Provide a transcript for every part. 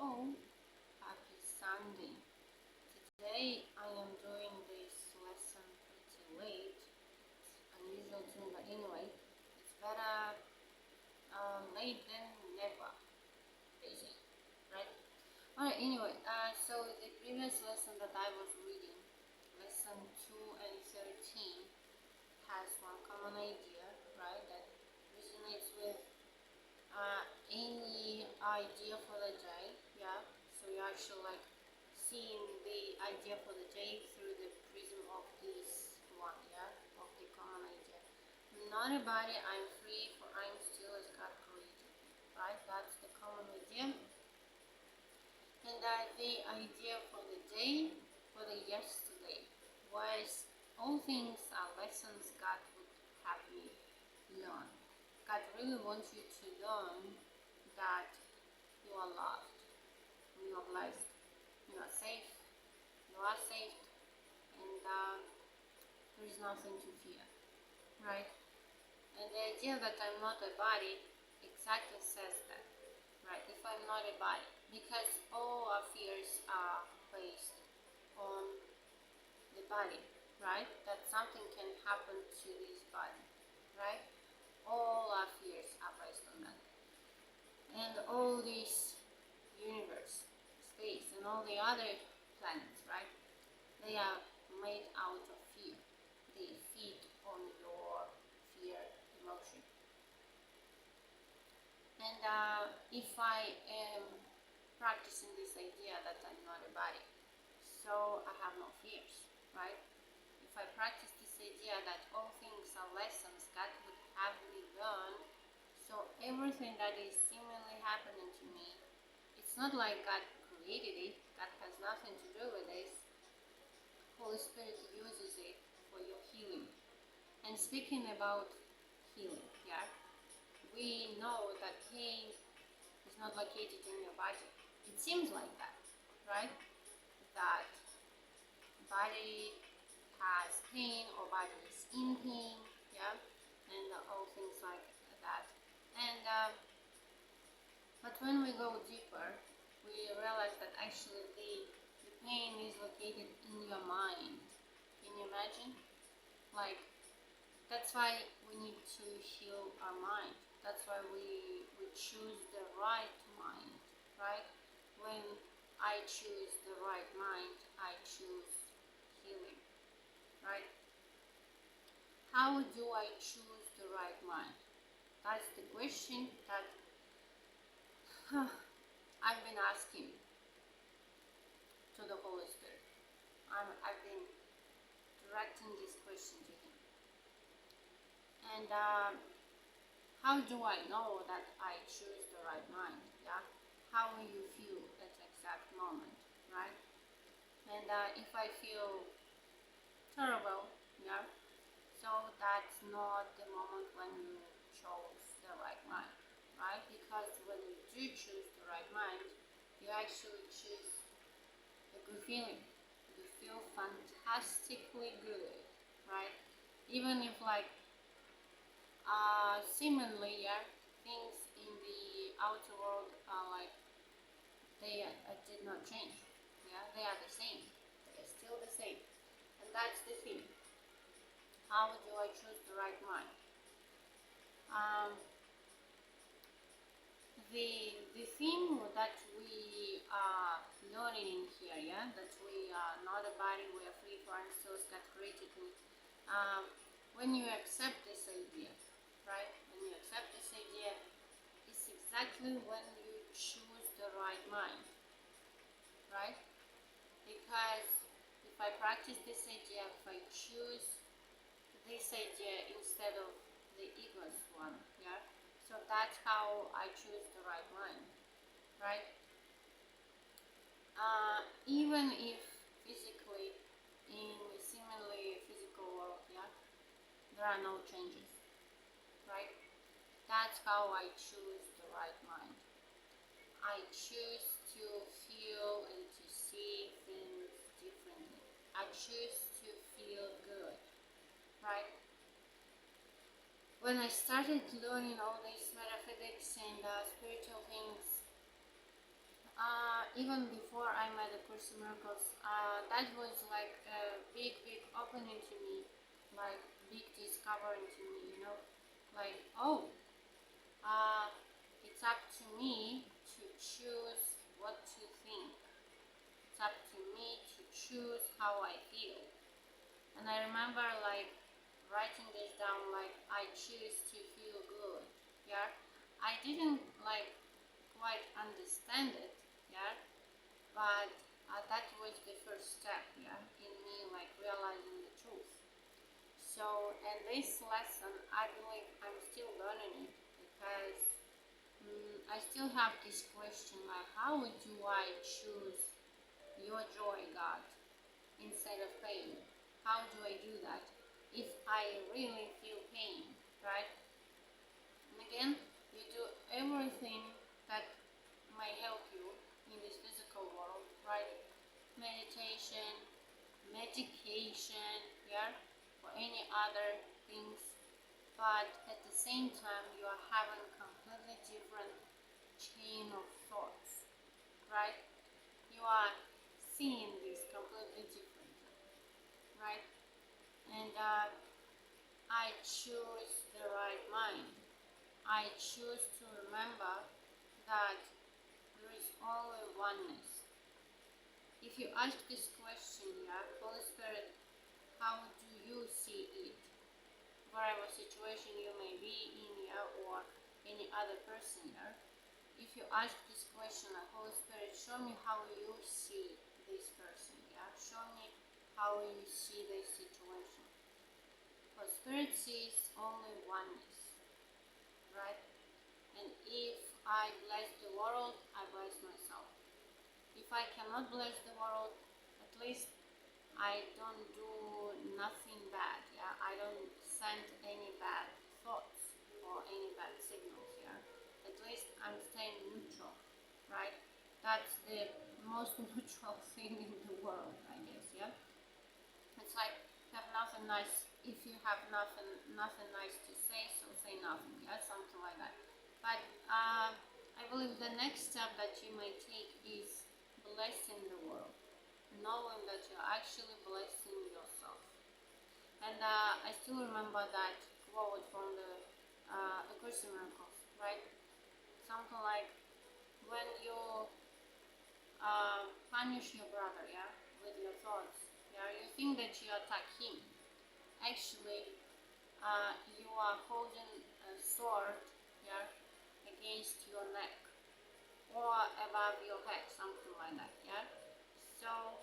Hello, happy Sunday. Today I am doing this lesson pretty late. It's unusual to me, but anyway, it's better late than never, they say, right? Alright, anyway, so the previous lesson that I was reading, lesson 2 and 13, has one common idea, right? That resonates with any idea for the day, yeah. So you actually like seeing the idea for the day through the prism of this one, yeah, of the common idea. Not a body, I'm free, for I'm still as God created me, right? That's the common idea. And the idea for the day, for the yesterday, was all things are lessons God would have me learn. God really wants you to learn that you are loved, you are blessed, you are safe, you are saved, and there is nothing to fear, right? And the idea that I'm not a body exactly says that, right? If I'm not a body, because all our fears are based on the body, right? That something can happen to this body, right? All our fears are based on that. And all this universe, space, and all the other planets, right? They are made out of fear. They feed on your fear emotion. And if I am practicing this idea that I'm not a body, so I have no fears, right? If I practice this idea that all things are lessons God would have me learn, so everything that is seemingly happening to me, it's not like God created it, God has nothing to do with this. Holy Spirit uses it for your healing. And speaking about healing, yeah, we know that pain is not located in your body. It seems like that, right? That body has pain or body is in pain, yeah, and all things like that. And but when we go deeper, we realize that actually the pain is located in your mind. Can you imagine? Like, that's why we need to heal our mind. That's why we choose the right mind, right? When I choose the right mind, I choose healing, right? How do I choose the right mind? That's the question that I've been asking to the Holy Spirit. I've been directing this question to Him. And how do I know that I choose the right mind? Yeah, how will you feel at the exact moment, right? And if I feel terrible, yeah, so that's not the moment when you chose the right mind, right? Because when you do choose the right mind, you actually choose a good feeling. You feel fantastically good, right? Even if like seemingly, yeah, things in the outer world are like they did not change. Yeah, they are the same. They are still the same, and that's the thing. How do I choose the right mind? Um, the thing that we are learning in here, yeah, that we are not a body, we are free for and souls God created me. When you accept this idea, right? When you accept this idea, it's exactly when you choose the right mind, right? Because if I practice this idea, if I choose this idea instead of the ego's one, yeah, so that's how I choose the right mind, right? Even if physically, in a seemingly physical world, yeah, there are no changes, right? That's how I choose the right mind. I choose to feel and to see things differently. I choose to feel good, right? When I started learning all these metaphysics and spiritual things, even before I met the Course in Miracles, that was like a big opening to me, like big discovering to me, like, oh, it's up to me to choose what to think. It's up to me to choose how I feel. And I remember like writing this down, like I choose to feel good. Yeah, I didn't like quite understand it. Yeah, but that was the first step. Yeah, in me like realizing the truth. So, and this lesson, I believe I'm still learning it because I still have this question like, how do I choose your joy, God, instead of pain? How do I do that if I really feel pain, right? And again, you do everything that might help you in this physical world, right? Meditation, medication, yeah, or any other things, but at the same time you are having completely different chain of thoughts, right? You are seeing this completely differently, right? And I choose the right mind. I choose to remember that there is only oneness. If you ask this question, yeah, Holy Spirit, how do you see it? Whatever situation you may be in, yeah, or any other person here, if you ask this question, like, Holy Spirit, show me how you see this person, yeah, show me how you see this situation. Because Spirit sees only oneness, right? And if I bless the world, I bless myself. If I cannot bless the world, at least I don't do nothing bad, yeah? I don't send any bad thoughts or any bad signals, yeah? At least I'm staying neutral, right? That's the most neutral thing in the world, I guess, yeah? It's like have nothing nice. If you have nothing nice to say, so say nothing, yeah? Something like that. But I believe the next step that you may take is blessing the world, knowing that you're actually blessing yourself. And I still remember that quote from the A Course in Miracles, right? Something like, when you punish your brother, yeah, with your thoughts, yeah, you think that you attack him. Actually, you are holding a sword, yeah, against your neck or above your head, something like that, yeah. So,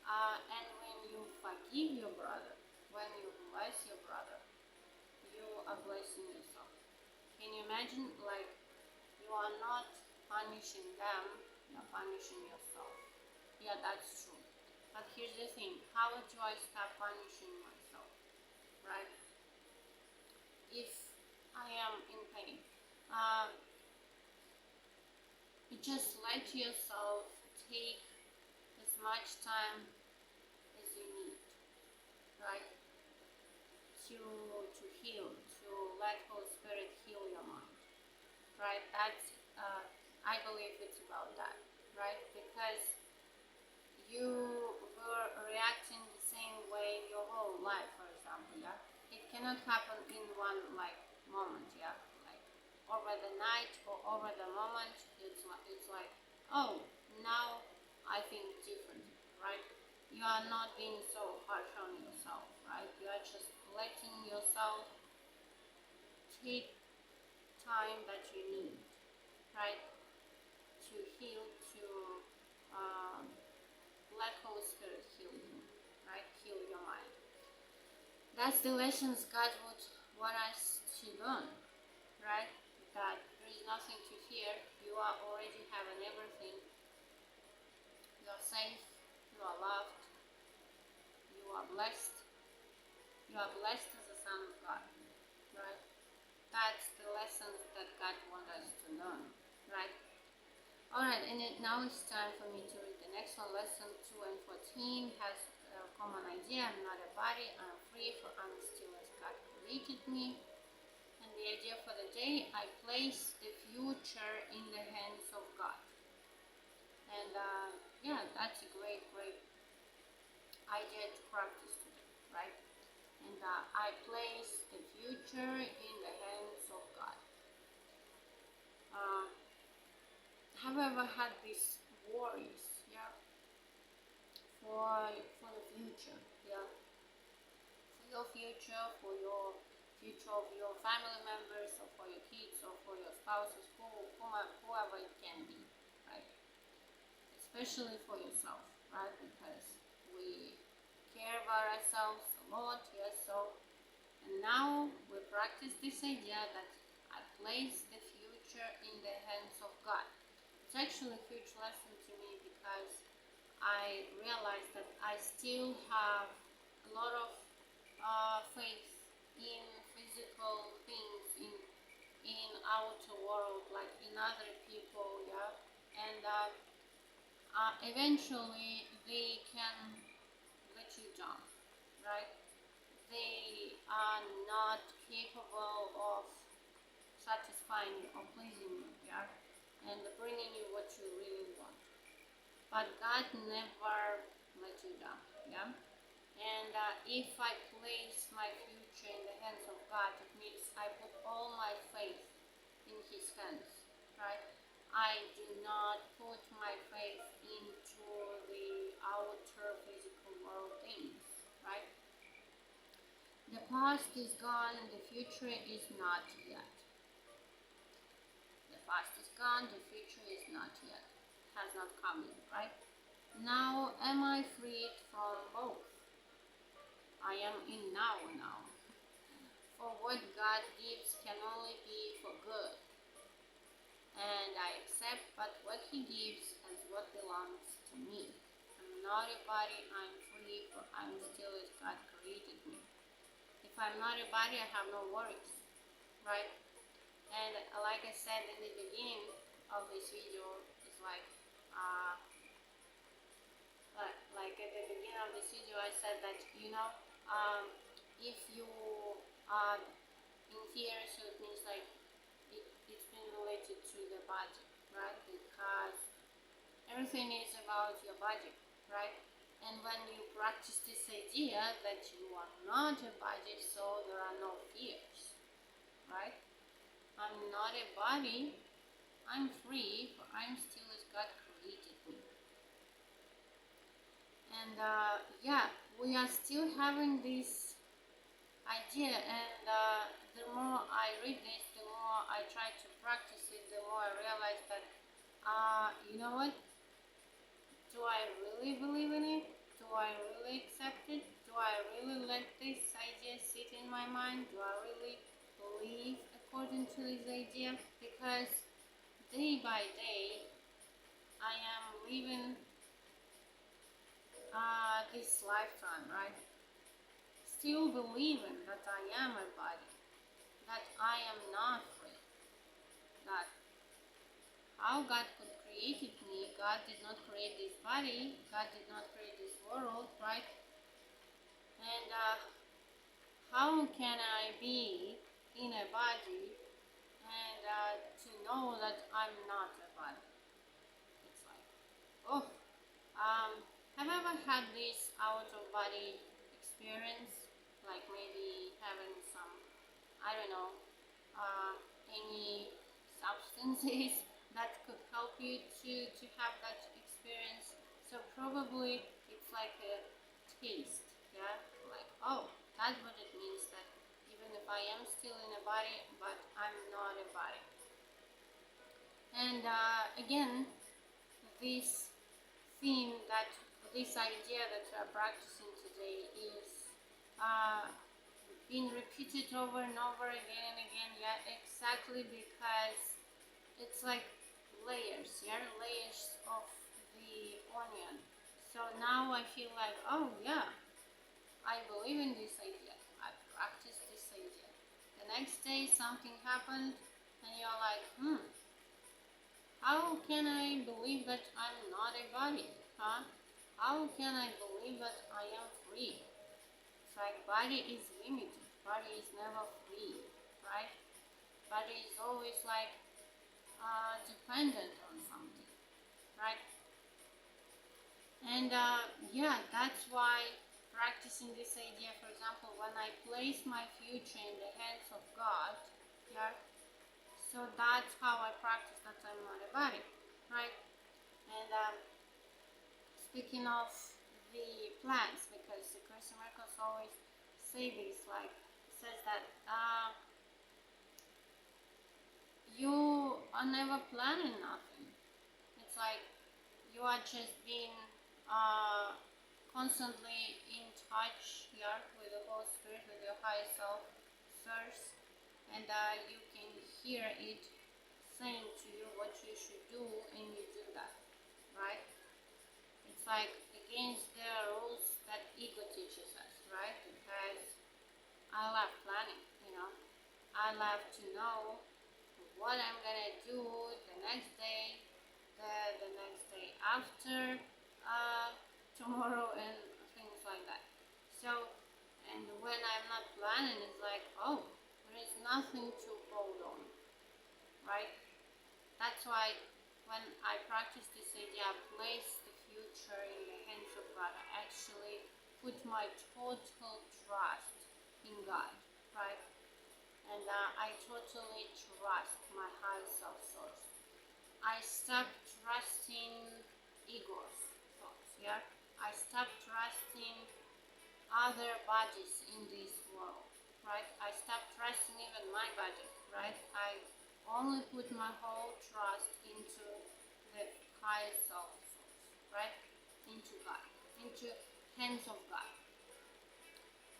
and when you forgive your brother, when you bless your brother, you are blessing yourself. Can you imagine, like, you are not punishing them, you are punishing yourself. Yeah, that's true. But here's the thing, how do I stop punishing myself, right? If I am in pain, you just let yourself take as much time as you need, right? To heal, to let Holy Spirit heal your mind, right? That's I believe it's about that, right? Because you were reacting the same way your whole life, for example, yeah. It cannot happen in one like moment, yeah. Like over the night or over the moment, it's like, oh, now I think different, right? You are not being so harsh on yourself, right? You are just letting yourself take time that you need, right? To heal, to um, let Holy Spirit heal you, right? Heal your mind. That's the lessons God would want us to learn, right? That there is nothing to fear. You are already having everything. You are safe. You are loved. You are blessed. You are blessed as a son of God, right? That's the lessons that God wants us to learn, right? Alright, and now it's time for me to read the next one. Lesson 2 and 14 has a common idea. I'm not a body, I'm free, for I'm still as God created me. And the idea for the day, I place the future in the hands of God. And yeah, that's a great idea to practice today, right? And I place the future in the hands of God. Uh, have you ever had these worries, yeah, for the future, yeah, for your future, for your future of your family members, or for your kids, or for your spouses, whoever it can be, right? Especially for yourself, right? Because we care about ourselves a lot, yes. So, and now we practice this idea that I place the future in the hands of God. It's actually a huge lesson to me because I realized that I still have a lot of faith in physical things, in outer world, like in other people, yeah, and eventually they can let you down, right? They are not capable of satisfying you or pleasing you, yeah, and bringing you what you really want. But God never let you down, yeah. And if I place my future in the hands of God, it means I put all my faith in His hands, right? I do not put my faith into the outer physical world things, right? The past is gone and the future is not yet. The past is gone, the future is not yet. Has not come yet, right? Now am I freed from both? I am in now. For what God gives can only be for good. And I accept but what He gives as what belongs to me. I'm not a body, I'm free, for I'm still as God created me. If I'm not a body, I have no worries, right? And like I said in the beginning of this video, it's uh, like at the beginning of this video, I said that if you are in fear, so it means like it's been related to the body, right? Because everything is about your body, right? And when you practice this idea that you are not a body, so there are no fears, right? I'm not a body, I'm free, for I'm still as God created me. And yeah, we are still having this idea, and the more I read this, the more I try to practice it, the more I realize that, you know what? Do I really believe in it? Do I really accept it? Do I really let this idea sit in my mind? Do I really believe according to this idea? Because day by day, I am living this lifetime, right? Still believing that I am a body, that I am not free, that how God could create me, God did not create this body, God did not create this world, right? And how can I be in a body and to know that I'm not a body? It's like, oh, have you ever had this out of body experience? Like maybe having some, I don't know, any substances that could help you to have that experience. So probably it's like a taste, yeah? Like, oh, that's what it means that even if I am still in a body, but I'm not a body. And again, this theme that this idea that we are practicing today is being repeated over and over again and again, yeah, exactly because it's like layers, yeah, layers of the onion. So now I feel like, oh yeah, I believe in this idea, I practice this idea. The next day something happened and you're like, how can I believe that I'm not a body? Huh? How can I believe that I am free? It's like body is limited. Body is never free, right? Body is always like dependent on something, right? And yeah, that's why practicing this idea, for example, when I place my future in the hands of God, yeah, so that's how I practice that I'm not a body, right? And speaking of the plans, because the Course in Miracles always say this, like, it says that you are never planning nothing. It's like you are just being constantly in touch here with the Holy Spirit, with your higher self source, and you can hear it saying to you what you should do, and you do that, right? It's like against the rules that ego teaches us, right? Because I love planning, you know. I love to know what I'm gonna do the next day, the next day after tomorrow, and things like that. So, and when I'm not planning, it's like, oh, there is nothing to hold on, right? That's why when I practice this idea, place the future in the hands of God, I actually put my total trust in God, right? And I totally trust my higher self source. I stopped trusting ego's thoughts, yeah? I stopped trusting other bodies in this world, right? I stopped trusting even my body, right? I only put my whole trust into the higher self source, right? Into God, into hands of God.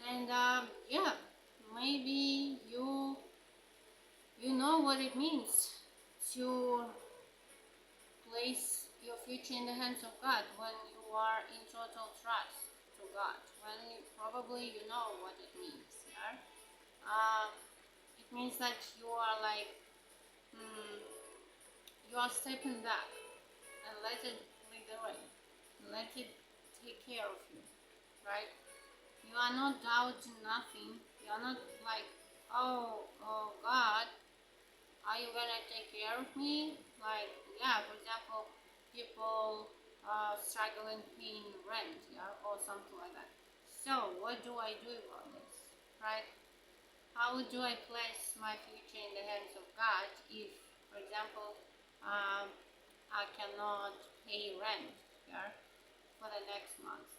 And yeah, maybe you know what it means to place your future in the hands of God when you are in total trust to God. When probably you know what it means. Yeah? It means that you are like you are stepping back and let it lead the way. Let it take care of you, right? You are not doubting nothing. You are not like, oh God, are you gonna take care of me? Like, yeah, for example, people struggling paying rent, yeah, or something like that. So, what do I do about this, right? How do I place my future in the hands of God if, for example, I cannot pay rent, yeah, for the next month,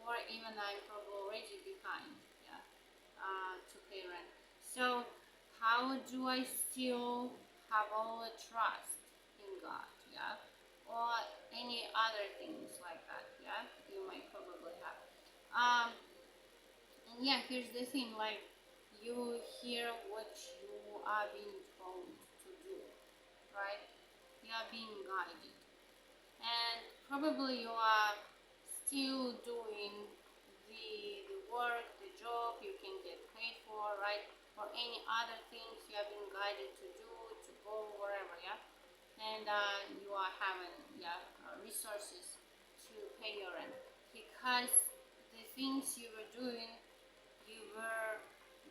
or even I'm probably already behind, yeah, to pay rent. So how do I still have all the trust in God, yeah, or any other things like that, yeah, you might probably have. And yeah, here's the thing, like, you hear what you are being told to do, right? You are being guided, and probably you are still doing the work, the job you can get paid for, right? Or any other things you have been guided to do, to go wherever, yeah? And you are having, yeah, resources to pay your rent. Because the things you were doing, you were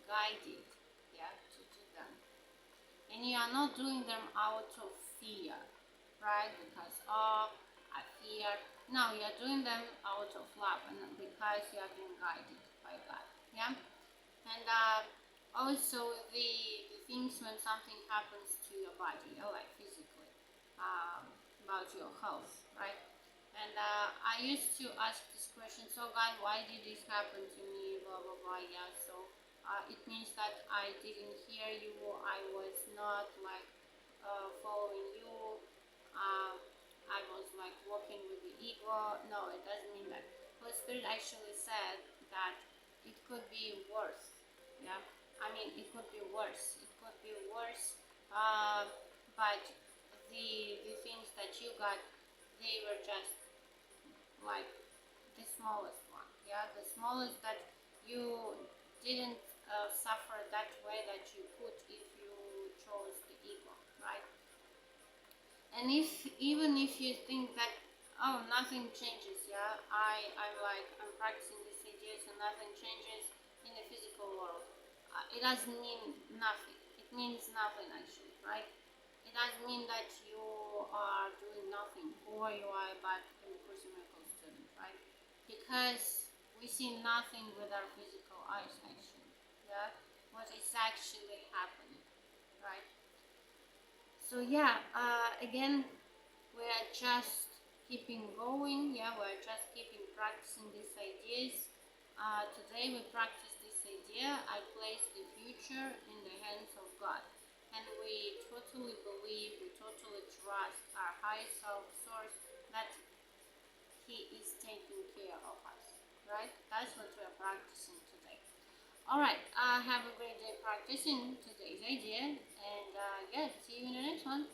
guided, yeah, to do them. And you are not doing them out of fear, right? Because, oh, I fear. No, you are doing them out of love and because you are being guided by God, yeah? And also the things when something happens to your body, like physically, about your health, right? And I used to ask this question, so God, why did this happen to me, blah, blah, blah, yeah, so it means that I didn't hear you, I was not like following you, I was like walking with the ego. No, it doesn't mean that. Holy Spirit actually said that it could be worse, yeah, I mean it could be worse, but the things that you got, they were just like the smallest one, yeah, the smallest that you didn't suffer that way that you could if you chose the ego, right? And if even if you think that, oh, nothing changes, yeah, I'm practicing these ideas and nothing changes in the physical world, it doesn't mean nothing. It means nothing actually, right? It doesn't mean that you are doing nothing or you are bad in the Course in Miracles right? Because we see nothing with our physical eyes, actually. Yeah, what is actually happening, right? So yeah, again, we are just keeping going. Yeah, we are just keeping practicing these ideas. Today we practice this idea. I place the future in the hands of God, and we totally believe, we totally trust our higher self source that He is taking care of us. Right? That's what we are practicing today. Alright, have a great day practicing today's idea, and yeah, see you in the next one.